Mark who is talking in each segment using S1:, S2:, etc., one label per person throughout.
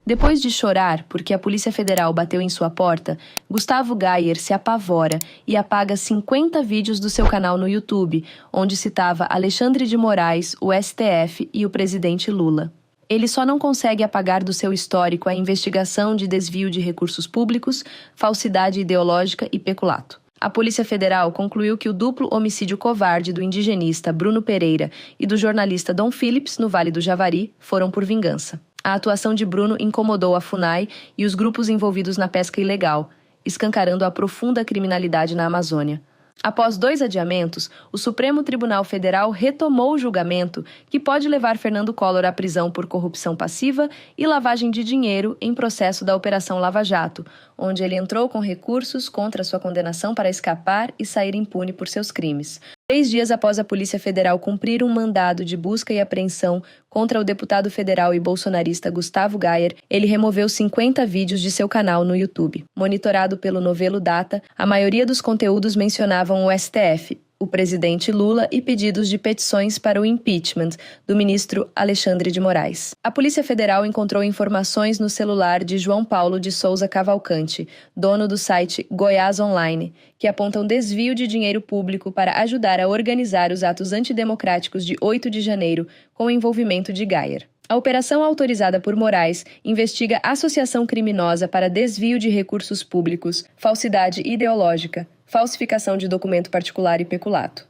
S1: Depois de chorar porque a Polícia Federal bateu em sua porta, Gustavo Gayer se apavora e apaga 50 vídeos do seu canal no YouTube, onde citava Alexandre de Moraes, o STF e o presidente Lula. Ele só não consegue apagar do seu histórico a investigação de desvio de recursos públicos, falsidade ideológica e peculato. A Polícia Federal concluiu que o duplo homicídio covarde do indigenista Bruno Pereira e do jornalista Dom Phillips, no Vale do Javari, foram por vingança. A atuação de Bruno incomodou a FUNAI e os grupos envolvidos na pesca ilegal, escancarando a profunda criminalidade na Amazônia. Após 2 adiamentos, o Supremo Tribunal Federal retomou o julgamento que pode levar Fernando Collor à prisão por corrupção passiva e lavagem de dinheiro em processo da Operação Lava Jato, onde ele entrou com recursos contra sua condenação para escapar e sair impune por seus crimes. 3 dias após a Polícia Federal cumprir um mandado de busca e apreensão contra o deputado federal e bolsonarista Gustavo Gayer, ele removeu 50 vídeos de seu canal no YouTube. Monitorado pelo Novelo Data, a maioria dos conteúdos mencionavam o STF, o presidente Lula e pedidos de petições para o impeachment do ministro Alexandre de Moraes. A Polícia Federal encontrou informações no celular de João Paulo de Souza Cavalcante, dono do site Goiás Online, que apontam desvio de dinheiro público para ajudar a organizar os atos antidemocráticos de 8 de janeiro, com o envolvimento de Gayer. A operação autorizada por Moraes investiga associação criminosa para desvio de recursos públicos, falsidade ideológica, falsificação de documento particular e peculato.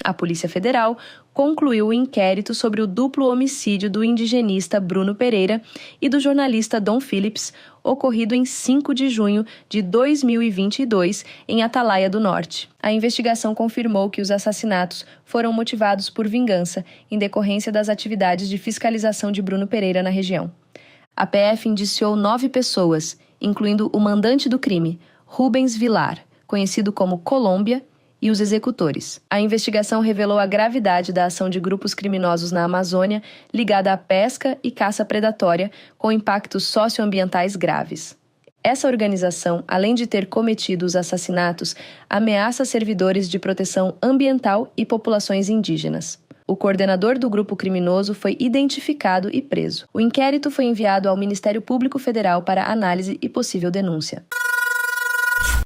S1: A Polícia Federal concluiu o inquérito sobre o duplo homicídio do indigenista Bruno Pereira e do jornalista Dom Phillips, ocorrido em 5 de junho de 2022, em Atalaia do Norte. A investigação confirmou que os assassinatos foram motivados por vingança, em decorrência das atividades de fiscalização de Bruno Pereira na região. A PF indiciou 9 pessoas, incluindo o mandante do crime, Rubens Vilar, conhecido como Colômbia, e os executores. A investigação revelou a gravidade da ação de grupos criminosos na Amazônia ligada à pesca e caça predatória, com impactos socioambientais graves. Essa organização, além de ter cometido os assassinatos, ameaça servidores de proteção ambiental e populações indígenas. O coordenador do grupo criminoso foi identificado e preso. O inquérito foi enviado ao Ministério Público Federal para análise e possível denúncia.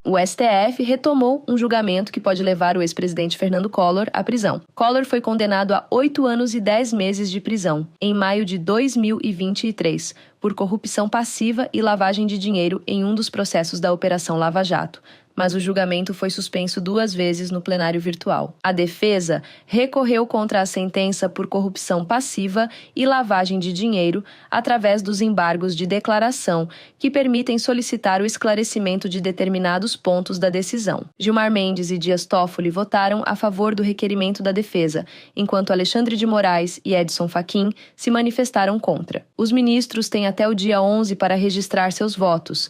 S1: O STF retomou um julgamento que pode levar o ex-presidente Fernando Collor à prisão. Collor foi condenado a 8 anos e 10 meses de prisão, em maio de 2023, por corrupção passiva e lavagem de dinheiro em um dos processos da Operação Lava Jato. Mas o julgamento foi suspenso 2 vezes no plenário virtual. A defesa recorreu contra a sentença por corrupção passiva e lavagem de dinheiro através dos embargos de declaração, que permitem solicitar o esclarecimento de determinados pontos da decisão. Gilmar Mendes e Dias Toffoli votaram a favor do requerimento da defesa, enquanto Alexandre de Moraes e Edson Fachin se manifestaram contra. Os ministros têm até o dia 11 para registrar seus votos.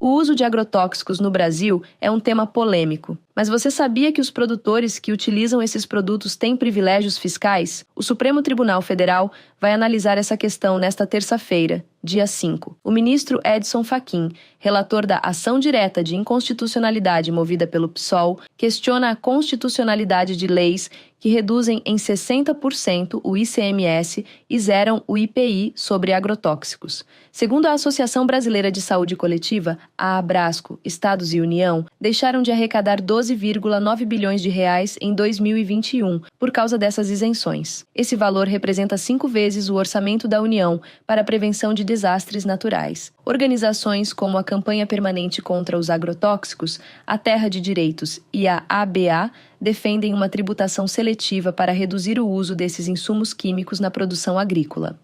S1: O uso de agrotóxicos no Brasil é um tema polêmico. Mas você sabia que os produtores que utilizam esses produtos têm privilégios fiscais? O Supremo Tribunal Federal vai analisar essa questão nesta terça-feira, dia 5. O ministro Edson Fachin, relator da ação direta de inconstitucionalidade movida pelo PSOL, questiona a constitucionalidade de leis que reduzem em 60% o ICMS e zeram o IPI sobre agrotóxicos. Segundo a Associação Brasileira de Saúde Coletiva, a Abrasco, Estados e União deixaram de arrecadar 12,9 bilhões de reais em 2021 por causa dessas isenções. Esse valor representa 5 vezes o orçamento da União para a prevenção de desastres naturais. Organizações como a Campanha Permanente contra os Agrotóxicos, a Terra de Direitos e a ABA defendem uma tributação seletiva para reduzir o uso desses insumos químicos na produção agrícola.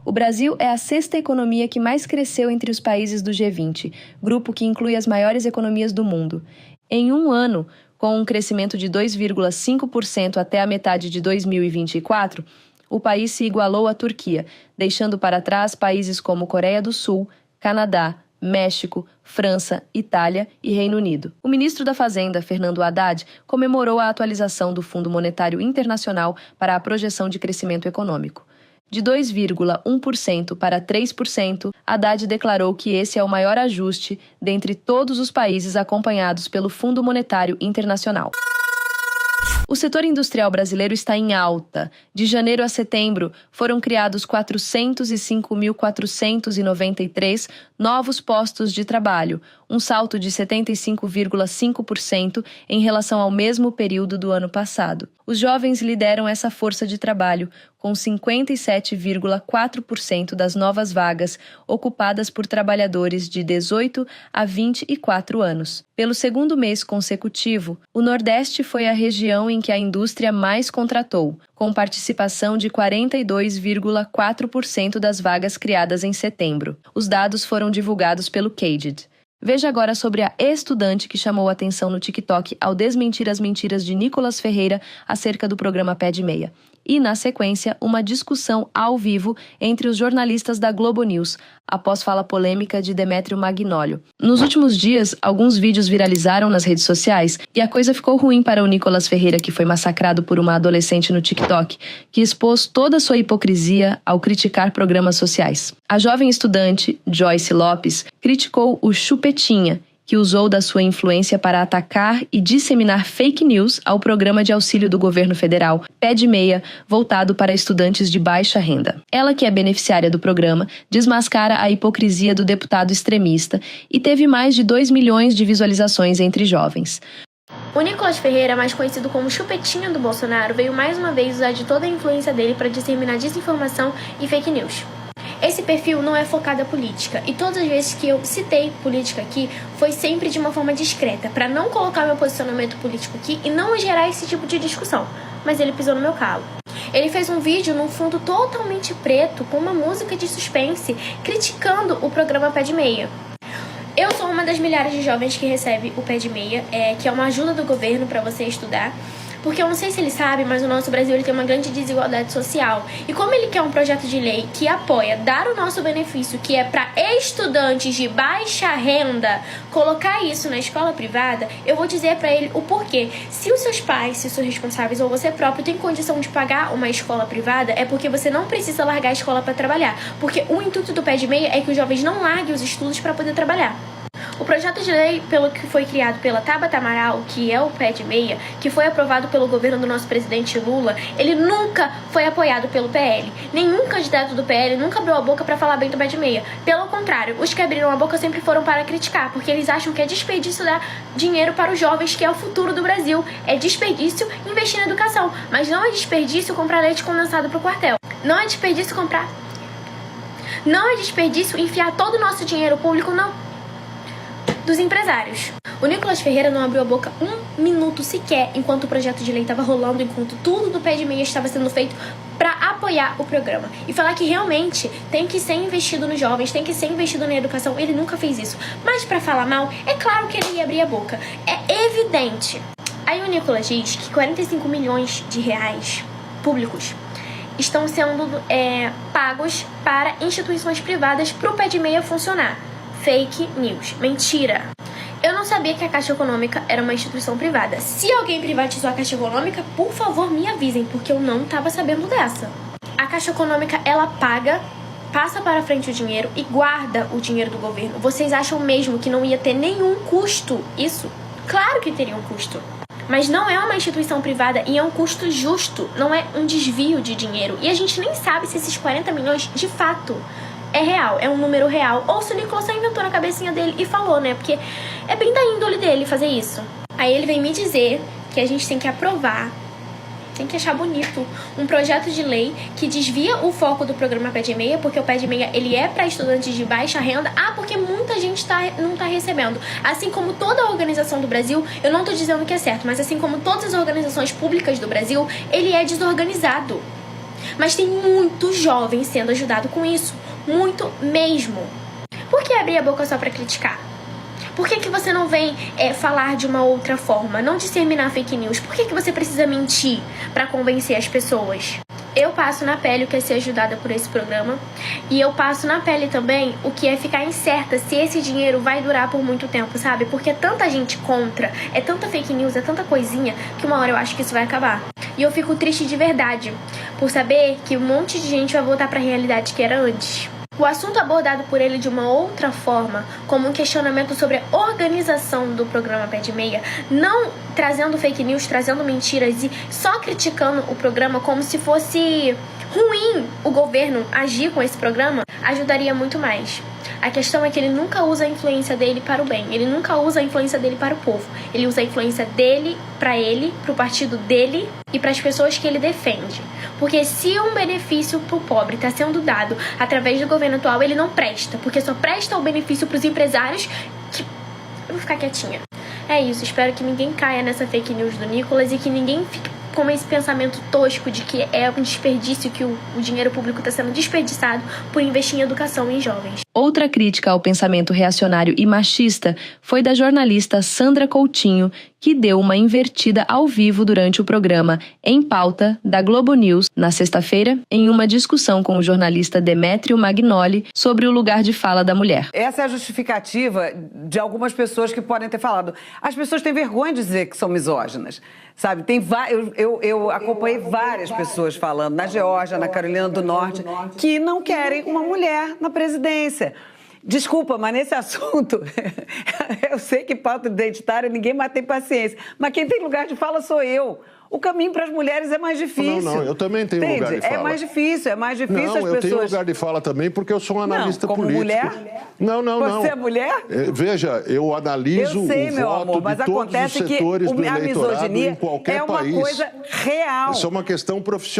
S1: O Brasil é a 6ª economia que mais cresceu entre os países do G20, grupo que inclui as maiores economias do mundo. Em um ano, com um crescimento de 2,5% até a metade de 2024, o país se igualou à Turquia, deixando para trás países como Coreia do Sul, Canadá, México, França, Itália e Reino Unido. O ministro da Fazenda, Fernando Haddad, comemorou a atualização do Fundo Monetário Internacional para a projeção de crescimento econômico. De 2,1% para 3%, Haddad declarou que esse é o maior ajuste dentre todos os países acompanhados pelo Fundo Monetário Internacional. O setor industrial brasileiro está em alta. De janeiro a setembro, foram criados 405.493 novos postos de trabalho, um salto de 75,5% em relação ao mesmo período do ano passado. Os jovens lideram essa força de trabalho, com 57,4% das novas vagas ocupadas por trabalhadores de 18 a 24 anos. Pelo segundo mês consecutivo, o Nordeste foi a região em que a indústria mais contratou, com participação de 42,4% das vagas criadas em setembro. Os dados foram divulgados pelo CAGED. Veja agora sobre a estudante que chamou a atenção no TikTok ao desmentir as mentiras de Nicolas Ferreira acerca do programa Pé de Meia. E, na sequência, uma discussão ao vivo entre os jornalistas da Globo News, após fala polêmica de Demétrio Magnólio. Nos últimos dias, alguns vídeos viralizaram nas redes sociais e a coisa ficou ruim para o Nicolas Ferreira, que foi massacrado por uma adolescente no TikTok, que expôs toda a sua hipocrisia ao criticar programas sociais. A jovem estudante, Joyce Lopes, criticou o Chupetinha, que usou da sua influência para atacar e disseminar fake news ao programa de auxílio do governo federal Pé de Meia, voltado para estudantes de baixa renda. Ela, que é beneficiária do programa, desmascara a hipocrisia do deputado extremista e teve mais de 2 milhões de visualizações entre jovens.
S2: O Nicolas Ferreira, mais conhecido como Chupetinha do Bolsonaro, veio mais uma vez usar de toda a influência dele para disseminar desinformação e fake news. Esse perfil não é focado à política, e todas as vezes que eu citei política aqui, foi sempre de uma forma discreta, para não colocar meu posicionamento político aqui e não gerar esse tipo de discussão. Mas ele pisou no meu calo. Ele fez um vídeo num fundo totalmente preto, com uma música de suspense, criticando o programa Pé de Meia. Eu sou uma das milhares de jovens que recebe o Pé de Meia, que é uma ajuda do governo para você estudar. Porque eu não sei se ele sabe, mas o nosso Brasil ele tem uma grande desigualdade social. E como ele quer um projeto de lei que apoia dar o nosso benefício, que é para estudantes de baixa renda, colocar isso na escola privada, eu vou dizer para ele o porquê. Se os seus pais, se os seus responsáveis ou você próprio tem condição de pagar uma escola privada, é porque você não precisa largar a escola para trabalhar. Porque o intuito do Pé de Meia é que os jovens não larguem os estudos para poder trabalhar. O projeto de lei pelo que foi criado pela Tabata Amaral, que é o Pé de Meia, que foi aprovado pelo governo do nosso presidente Lula, ele nunca foi apoiado pelo PL. Nenhum candidato do PL nunca abriu a boca para falar bem do Pé de Meia. Pelo contrário, os que abriram a boca sempre foram para criticar, porque eles acham que é desperdício dar dinheiro para os jovens, que é o futuro do Brasil. É desperdício investir na educação, mas não é desperdício comprar leite condensado para o quartel. Não é desperdício Não é desperdício enfiar todo o nosso dinheiro público, não. Dos empresários. O Nicolas Ferreira não abriu a boca um minuto sequer enquanto o projeto de lei estava rolando, enquanto tudo do Pé de Meia estava sendo feito para apoiar o programa. E falar que realmente tem que ser investido nos jovens, tem que ser investido na educação, ele nunca fez isso. Mas para falar mal, é claro que ele ia abrir a boca. É evidente. Aí o Nicolas diz que 45 milhões de reais públicos estão sendo pagos para instituições privadas para o Pé de Meia funcionar. Fake news. Mentira. Eu não sabia que a Caixa Econômica era uma instituição privada. Se alguém privatizou a Caixa Econômica, por favor me avisem, porque eu não estava sabendo dessa. A Caixa Econômica, ela paga, passa para frente o dinheiro e guarda o dinheiro do governo. Vocês acham mesmo que não ia ter nenhum custo isso? Claro que teria um custo. Mas não é uma instituição privada e é um custo justo, não é um desvio de dinheiro. E a gente nem sabe se esses 40 milhões de fato é real, é um número real. Ou se o Nicolas só inventou na cabecinha dele e falou, né? Porque é bem da índole dele fazer isso. Aí ele vem me dizer que a gente tem que aprovar, tem que achar bonito, um projeto de lei que desvia o foco do programa Pé de Meia, porque o Pé de Meia ele é para estudantes de baixa renda. Porque muita gente não tá recebendo. Assim como toda a organização do Brasil, eu não tô dizendo que é certo, mas assim como todas as organizações públicas do Brasil, ele é desorganizado. Mas tem muito jovem sendo ajudado com isso. Muito mesmo. Por que abrir a boca só pra criticar? Por que você não vem falar de uma outra forma? Não disseminar fake news? Por que você precisa mentir pra convencer as pessoas? Eu passo na pele o que é ser ajudada por esse programa. E eu passo na pele também o que é ficar incerta se esse dinheiro vai durar por muito tempo, sabe? Porque é tanta gente contra, é tanta fake news, é tanta coisinha, que uma hora eu acho que isso vai acabar. E eu fico triste de verdade por saber que um monte de gente vai voltar pra realidade que era antes. O assunto abordado por ele de uma outra forma, como um questionamento sobre a organização do programa Pé de Meia, não trazendo fake news, trazendo mentiras e só criticando o programa como se fosse ruim o governo agir com esse programa, ajudaria muito mais. A questão é que ele nunca usa a influência dele para o bem, ele nunca usa a influência dele para o povo. Ele usa a influência dele, pro partido dele e para as pessoas que ele defende. Porque se um benefício pro pobre está sendo dado através do governo atual, ele não presta, porque só presta o benefício para os empresários que... Eu vou ficar quietinha. É isso, espero que ninguém caia nessa fake news do Nicolas e que ninguém fique com esse pensamento tosco de que é um desperdício, que o dinheiro público está sendo desperdiçado por investir em educação em jovens.
S1: Outra crítica ao pensamento reacionário e machista foi da jornalista Sandra Coutinho, que deu uma invertida ao vivo durante o programa Em Pauta, da Globo News, na sexta-feira, em uma discussão com o jornalista Demétrio Magnoli sobre o lugar de fala da mulher.
S3: Essa é a justificativa de algumas pessoas que podem ter falado. As pessoas têm vergonha de dizer que são misóginas, sabe? Eu acompanhei várias pessoas falando, na Geórgia, na Carolina do Norte, que não querem uma mulher na presidência. Desculpa, mas nesse assunto, eu sei que pauta identitária ninguém mais tem paciência, mas quem tem lugar de fala sou eu. O caminho para as mulheres é mais difícil.
S4: Não, eu também tenho lugar de fala.
S3: É mais difícil
S4: não,
S3: as pessoas...
S4: Não, eu tenho lugar de fala também porque eu sou um analista
S3: como
S4: político.
S3: Mulher?
S4: Não.
S3: Você é mulher?
S4: Veja, eu analiso o voto de todos os setores do eleitorado em qualquer país.
S3: É uma coisa real.
S4: Isso é uma questão profissional.